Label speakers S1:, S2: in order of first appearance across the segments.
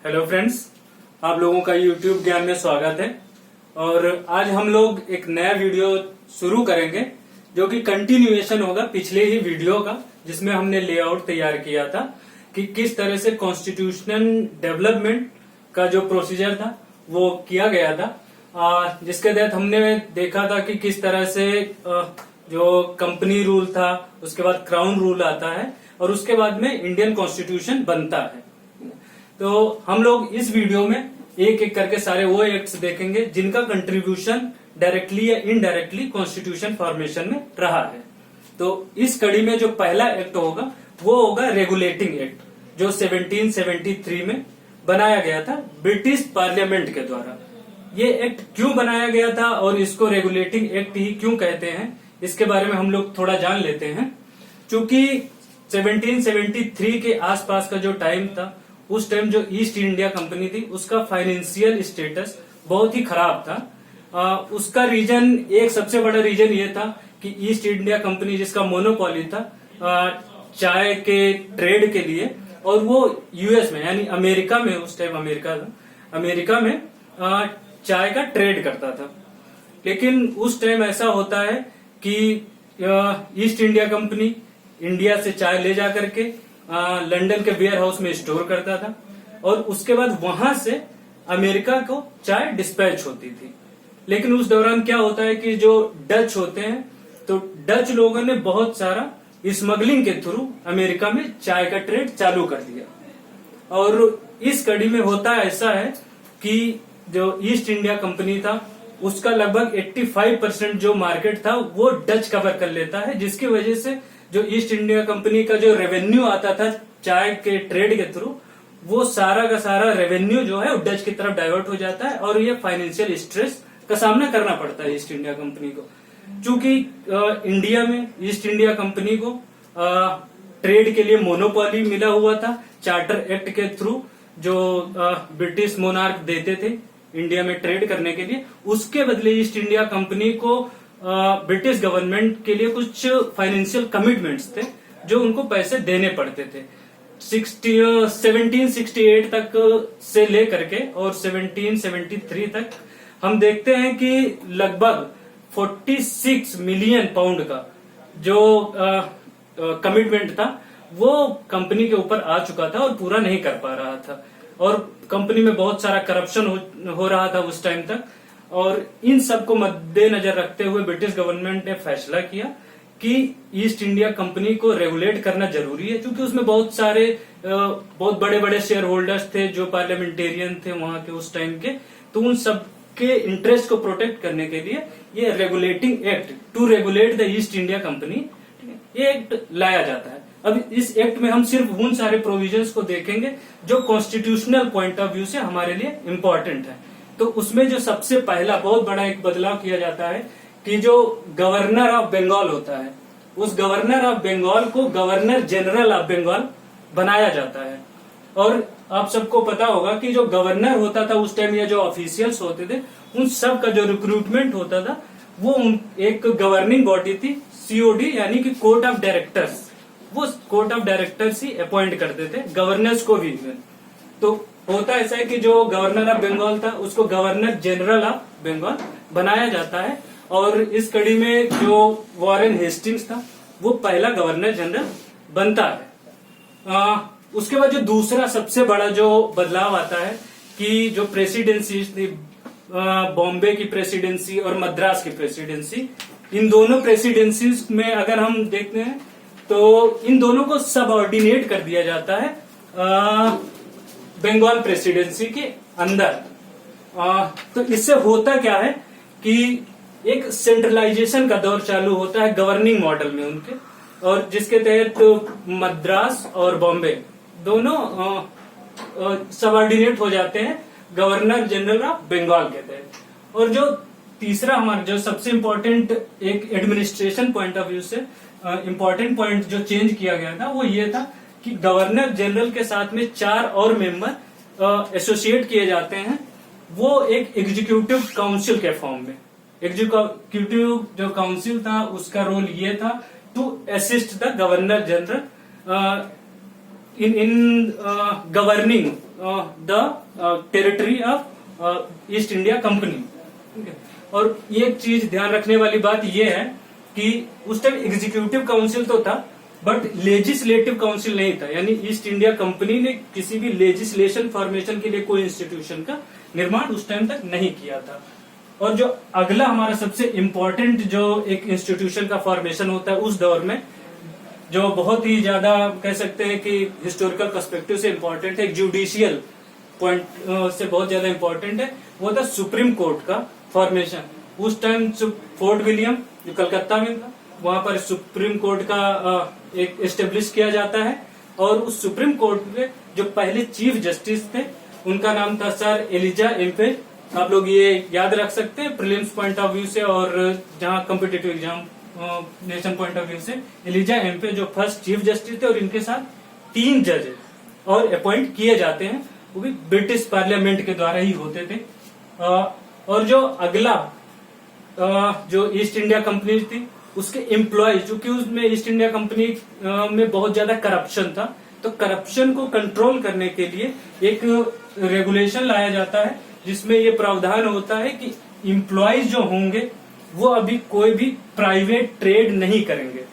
S1: Hello friends, आप लोगों का YouTube ज्ञान में स्वागत है। और आज हम लोग एक नया वीडियो शुरू करेंगे जो कि कंटिन्यूएशन होगा पिछले ही वीडियो का, जिसमें हमने लेआउट तैयार किया था कि किस तरह से कॉन्स्टिट्यूशनल डेवलपमेंट का जो प्रोसीजर था वो किया गया था, जिसके तहत हमने देखा था कि किस तरह से जो कंपनी रूल था, उसके बाद क्राउन रूल आता है और उसके बाद में इंडियन कॉन्स्टिट्यूशन बनता है। तो हम लोग इस वीडियो में एक एक करके सारे वो एक्ट्स देखेंगे जिनका कंट्रीब्यूशन डायरेक्टली या इनडायरेक्टली कॉन्स्टिट्यूशन फॉर्मेशन में रहा है। तो इस कड़ी में जो पहला एक्ट होगा वो होगा रेगुलेटिंग एक्ट, जो 1773 में बनाया गया था ब्रिटिश पार्लियामेंट के द्वारा। ये एक्ट क्यों बनाया गया था और इसको रेगुलेटिंग एक्ट ही क्यों कहते हैं, इसके बारे में हम लोग थोड़ा जान लेते हैं। चूंकि 1773 के आसपास का जो टाइम था, उस टाइम जो ईस्ट इंडिया कंपनी थी उसका फाइनेंशियल स्टेटस बहुत ही खराब था। उसका रीजन, एक सबसे बड़ा रीजन ये था कि ईस्ट इंडिया कंपनी जिसका मोनोपोली था चाय के ट्रेड के लिए, और वो यूएस में यानी अमेरिका में, उस टाइम अमेरिका में चाय का ट्रेड करता था। लेकिन उस टाइम ऐसा होता है कि ईस्ट इंडिया कंपनी इंडिया से चाय ले जाकर के लंदन के वेयर हाउस में स्टोर करता था और उसके बाद वहां से अमेरिका को चाय डिस्पैच होती थी। लेकिन उस दौरान क्या होता है कि जो डच होते हैं, तो डच लोगों ने बहुत सारा स्मगलिंग के थ्रू अमेरिका में चाय का ट्रेड चालू कर दिया। और इस कड़ी में होता ऐसा है कि जो ईस्ट इंडिया कंपनी था उसका लगभग 85% जो मार्केट था वो डच कवर कर लेता है, जिसकी वजह से जो ईस्ट इंडिया कंपनी का जो रेवेन्यू आता था चाय के ट्रेड के थ्रू, वो सारा का सारा रेवेन्यू जो है वो डच की तरफ डाइवर्ट हो जाता है और ये फाइनेंशियल स्ट्रेस का सामना करना पड़ता है ईस्ट इंडिया कंपनी को। चूंकि इंडिया में ईस्ट इंडिया कंपनी को ट्रेड के लिए मोनोपोली मिला हुआ था चार्टर एक्ट के थ्रू, जो ब्रिटिश मोनार्क देते थे इंडिया में ट्रेड करने के लिए। उसके बदले ईस्ट इंडिया कंपनी को ब्रिटिश गवर्नमेंट के लिए कुछ फाइनेंशियल कमिटमेंट्स थे जो उनको पैसे देने पड़ते थे। 1768 तक से लेकर के और 1773 तक हम देखते हैं कि लगभग 46 मिलियन पाउंड का जो कमिटमेंट था वो कंपनी के ऊपर आ चुका था और पूरा नहीं कर पा रहा था, और कंपनी में बहुत सारा करप्शन हो रहा था उस टाइम तक। और इन सब को मद्देनजर रखते हुए ब्रिटिश गवर्नमेंट ने फैसला किया कि ईस्ट इंडिया कंपनी को रेगुलेट करना जरूरी है, क्योंकि उसमें बहुत सारे बहुत बड़े बड़े शेयर होल्डर्स थे जो पार्लियामेंटेरियन थे वहां के उस टाइम के। तो उन सब के इंटरेस्ट को प्रोटेक्ट करने के लिए ये regulating act, to regulate the East India company, ये एक्ट लाया जाता है। अब इस एक्ट में हम सिर्फ उन सारे प्रोविजंस को देखेंगे जो कॉन्स्टिट्यूशनल पॉइंट ऑफ व्यू से हमारे लिए इम्पोर्टेंट है। तो उसमें जो सबसे पहला बहुत बड़ा एक बदलाव किया जाता है कि जो गवर्नर ऑफ बंगाल होता है, उस गवर्नर ऑफ बंगाल को गवर्नर जनरल ऑफ बंगाल बनाया जाता है। और आप सबको पता होगा कि जो गवर्नर होता था उस टाइम, या जो ऑफिशियल्स होते थे, उन सब का जो रिक्रूटमेंट होता था वो एक गवर्निंग बॉडी थी, सीओडी यानी कि कोर्ट ऑफ डायरेक्टर्स। वो कोर्ट ऑफ डायरेक्टर्स ही अपॉइंट करते थे गवर्नर्स को भी। तो होता ऐसा है कि जो गवर्नर ऑफ बंगाल था उसको गवर्नर जनरल ऑफ बंगाल बनाया जाता है। और इस कड़ी में जो वॉरेन हेस्टिंग्स था वो पहला गवर्नर जनरल बनता है। उसके बाद जो दूसरा सबसे बड़ा जो बदलाव आता है कि जो प्रेसिडेंसी थी, बॉम्बे की प्रेसिडेंसी और मद्रास की प्रेसिडेंसी, इन दोनों प्रेसिडेंसीज में अगर हम देखते हैं तो इन दोनों को सबऑर्डिनेट कर दिया जाता है बंगाल प्रेसिडेंसी के अंदर। तो इससे होता क्या है कि एक सेंट्रलाइजेशन का दौर चालू होता है गवर्निंग मॉडल में उनके, और जिसके तहत मद्रास और बॉम्बे दोनों सबऑर्डिनेट हो जाते हैं गवर्नर जनरल ऑफ बंगाल के तहत। और जो तीसरा हमारा जो सबसे इम्पोर्टेंट एक एडमिनिस्ट्रेशन पॉइंट ऑफ व्यू से इम्पोर्टेंट पॉइंट जो चेंज किया गया था वो ये था कि गवर्नर जनरल के साथ में 4 और मेंबर एसोसिएट किए जाते हैं, वो एक एग्जीक्यूटिव काउंसिल के फॉर्म में। एग्जीक्यूटिव जो काउंसिल था उसका रोल ये था to assist the governor general in governing the territory of East India company. और ये एक चीज ध्यान रखने वाली बात ये है कि उस टाइम एग्जीक्यूटिव काउंसिल तो था बट लेजिस्लेटिव काउंसिल नहीं था, यानी ईस्ट इंडिया कंपनी ने किसी भी लेजिस्लेशन फॉर्मेशन के लिए कोई इंस्टीट्यूशन का निर्माण उस टाइम तक नहीं किया था। और जो अगला हमारा सबसे इम्पोर्टेंट जो एक इंस्टीट्यूशन का फॉर्मेशन होता है उस दौर में, जो बहुत ही ज्यादा कह सकते हैं कि हिस्टोरिकल पर्सपेक्टिव से इम्पोर्टेंट है, जुडिशियल पॉइंट से बहुत ज्यादा इम्पोर्टेंट है, वो था सुप्रीम कोर्ट का फॉर्मेशन। उस टाइम फोर्ट विलियम जो कलकत्ता में था, वहां पर सुप्रीम कोर्ट का एक एस्टेब्लिश किया जाता है। और उस सुप्रीम कोर्ट में जो पहले चीफ जस्टिस थे उनका नाम था सर एलिजा एम्पे। आप लोग ये याद रख सकते हैं प्रीलिम्स पॉइंट ऑफ व्यू से और जहां competitive exam nation point of view से। एलिजा एम्पे जो फर्स्ट चीफ जस्टिस थे और इनके साथ 3 जज और अपॉइंट किए जाते हैं, वो भी ब्रिटिश पार्लियामेंट के द्वारा ही होते थे। और जो अगला जो ईस्ट इंडिया कंपनी थी उसके एम्प्लॉय, चूंकि उसमें ईस्ट इंडिया कंपनी में बहुत ज्यादा करप्शन था, तो करप्शन को कंट्रोल करने के लिए एक रेगुलेशन लाया जाता है जिसमें ये प्रावधान होता है कि एम्प्लॉयज जो होंगे वो अभी कोई भी प्राइवेट ट्रेड नहीं करेंगे।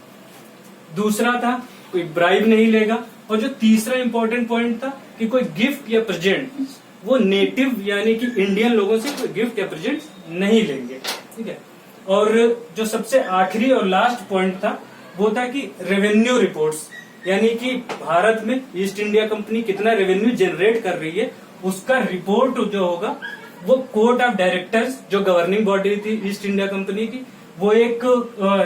S1: दूसरा था कोई ब्राइब नहीं लेगा। और जो तीसरा इंपॉर्टेंट पॉइंट था कि कोई गिफ्ट या प्रेजेंट वो नेटिव यानी कि इंडियन लोगों से कोई गिफ्ट या प्रेजेंट नहीं लेंगे। ठीक है। और जो सबसे आखिरी और लास्ट पॉइंट था वो था कि रेवेन्यू रिपोर्ट्स, यानी कि भारत में ईस्ट इंडिया कंपनी कितना रेवेन्यू जनरेट कर रही है उसका रिपोर्ट जो होगा वो कोर्ट ऑफ डायरेक्टर्स जो गवर्निंग बॉडी थी ईस्ट इंडिया कंपनी की, वो एक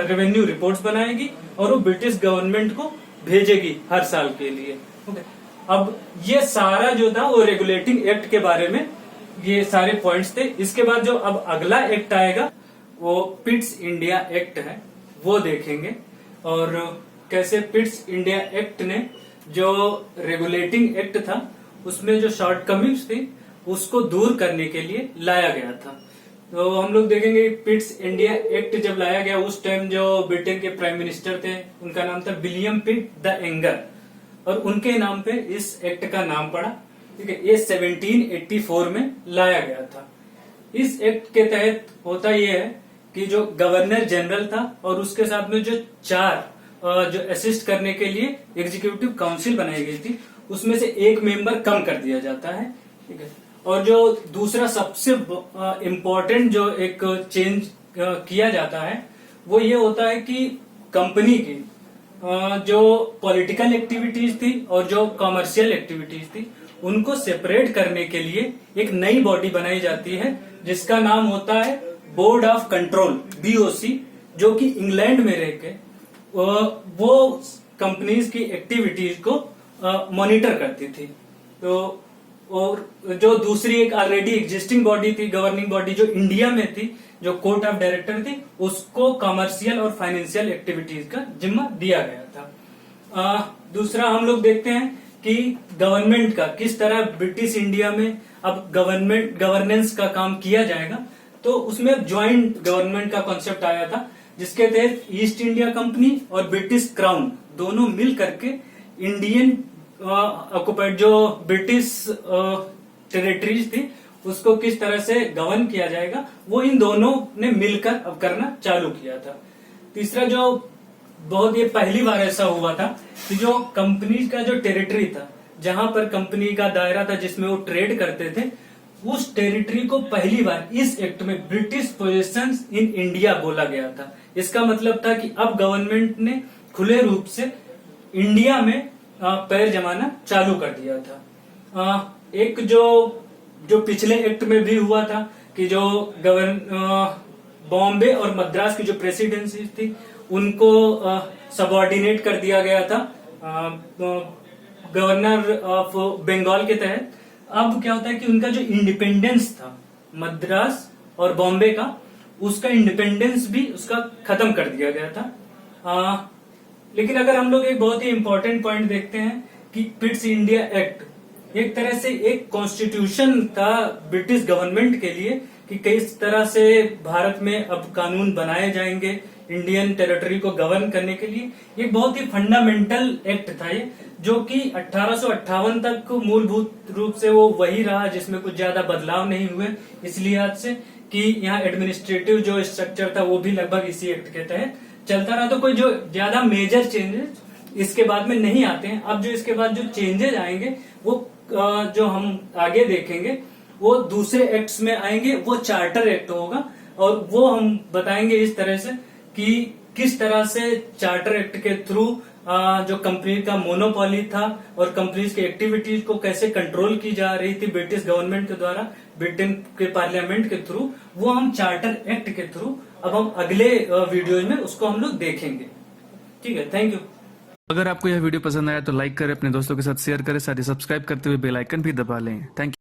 S1: रेवेन्यू रिपोर्ट्स बनाएगी और वो ब्रिटिश गवर्नमेंट को भेजेगी हर साल के लिए। ओके। अब ये सारा जो था वो रेगुलेटिंग एक्ट के बारे में ये सारे पॉइंट्स थे। इसके बाद जो अब अगला एक्ट आएगा वो पिट्स इंडिया एक्ट है, वो देखेंगे और कैसे पिट्स इंडिया एक्ट ने जो रेगुलेटिंग एक्ट था उसमें जो शॉर्टकमिंग्स थी उसको दूर करने के लिए लाया गया था। तो हम लोग देखेंगे पिट्स इंडिया एक्ट जब लाया गया उस टाइम जो ब्रिटेन के प्राइम मिनिस्टर थे उनका नाम था विलियम पिट द एंगर, और उनके नाम पे इस एक्ट का नाम पड़ा। ठीक है। ये 1784 में लाया गया था। इस एक्ट के तहत होता यह है कि जो गवर्नर जनरल था और उसके साथ में जो 4 जो असिस्ट करने के लिए एग्जीक्यूटिव काउंसिल बनाई गई थी उसमें से एक मेंबर कम कर दिया जाता है। ठीक है। और जो दूसरा सबसे इम्पोर्टेंट जो एक चेंज किया जाता है वो ये होता है कि कंपनी की जो पॉलिटिकल एक्टिविटीज थी और जो कॉमर्शियल एक्टिविटीज थी उनको सेपरेट करने के लिए एक नई बॉडी बनाई जाती है जिसका नाम होता है बोर्ड ऑफ कंट्रोल, BOC, जो कि इंग्लैंड में रह के वो कंपनीज की एक्टिविटीज को मॉनिटर करती थी। तो और जो दूसरी एक ऑलरेडी एग्जिस्टिंग बॉडी थी, गवर्निंग बॉडी जो इंडिया में थी, जो कोर्ट ऑफ डायरेक्टर थी, उसको कमर्शियल और फाइनेंशियल एक्टिविटीज का जिम्मा दिया गया था। दूसरा हम लोग देखते हैं कि गवर्नमेंट का किस तरह ब्रिटिश इंडिया में अब गवर्नेंस का काम किया जाएगा। तो उसमें ज्वाइंट गवर्नमेंट का कॉन्सेप्ट आया था जिसके तहत ईस्ट इंडिया कंपनी और ब्रिटिश क्राउन दोनों मिल करके इंडियन ऑक्युपाइड जो ब्रिटिश टेरिटरीज थी उसको किस तरह से गवर्न किया जाएगा वो इन दोनों ने मिलकर अब करना चालू किया था। तीसरा जो बहुत ये पहली बार ऐसा हुआ था कि जो कंपनी का जो टेरिटरी था जहां पर कंपनी का दायरा था जिसमें वो ट्रेड करते थे उस टेरिटरी को पहली बार इस एक्ट में ब्रिटिश पोजेशंस इन इंडिया बोला गया था। इसका मतलब था कि अब गवर्नमेंट ने खुले रूप से इंडिया में पैर जमाना चालू कर दिया था। एक जो पिछले एक्ट में भी हुआ था कि जो बॉम्बे और मद्रास की जो प्रेसिडेंसी थी उनको सबऑर्डिनेट कर दिया गया था गवर्नर ऑफ बंगाल के तहत। अब क्या होता है कि उनका जो इंडिपेंडेंस था मद्रास और बॉम्बे का, उसका इंडिपेंडेंस भी उसका खत्म कर दिया गया था। लेकिन अगर हम लोग एक बहुत ही इंपॉर्टेंट पॉइंट देखते हैं कि पिट्स इंडिया एक्ट एक तरह से एक कॉन्स्टिट्यूशन था ब्रिटिश गवर्नमेंट के लिए कि किस तरह से भारत में अब कानून बनाए जाएंगे, इंडियन टेरिटरी को गवर्न करने के लिए एक बहुत ही फंडामेंटल एक्ट था ये, जो कि 1858 तक मूलभूत रूप से वो वही रहा, जिसमें कुछ ज्यादा बदलाव नहीं हुए। इसलिए आज से कि यहाँ एडमिनिस्ट्रेटिव जो स्ट्रक्चर था वो भी लगभग इसी एक्ट के तहत चलता रहा, तो कोई जो ज्यादा मेजर चेंजेस इसके बाद में नहीं आते हैं। अब जो इसके बाद जो चेंजेस आएंगे वो जो हम आगे देखेंगे वो दूसरे एक्ट्स में आएंगे, वो चार्टर एक्ट होगा, और वो हम बताएंगे इस तरह से कि किस तरह से चार्टर एक्ट के थ्रू जो कंपनी का मोनोपोली था और कंपनीज की एक्टिविटीज को कैसे कंट्रोल की जा रही थी ब्रिटिश गवर्नमेंट के द्वारा, ब्रिटेन के पार्लियामेंट के थ्रू, वो हम चार्टर एक्ट के थ्रू अब हम अगले वीडियो में उसको हम लोग देखेंगे। ठीक है, थैंक यू।
S2: अगर आपको यह वीडियो पसंद आया तो लाइक करें, अपने दोस्तों के साथ शेयर करें, साथ ही सब्सक्राइब करते हुए बेल आइकन भी दबा लें। Thank you.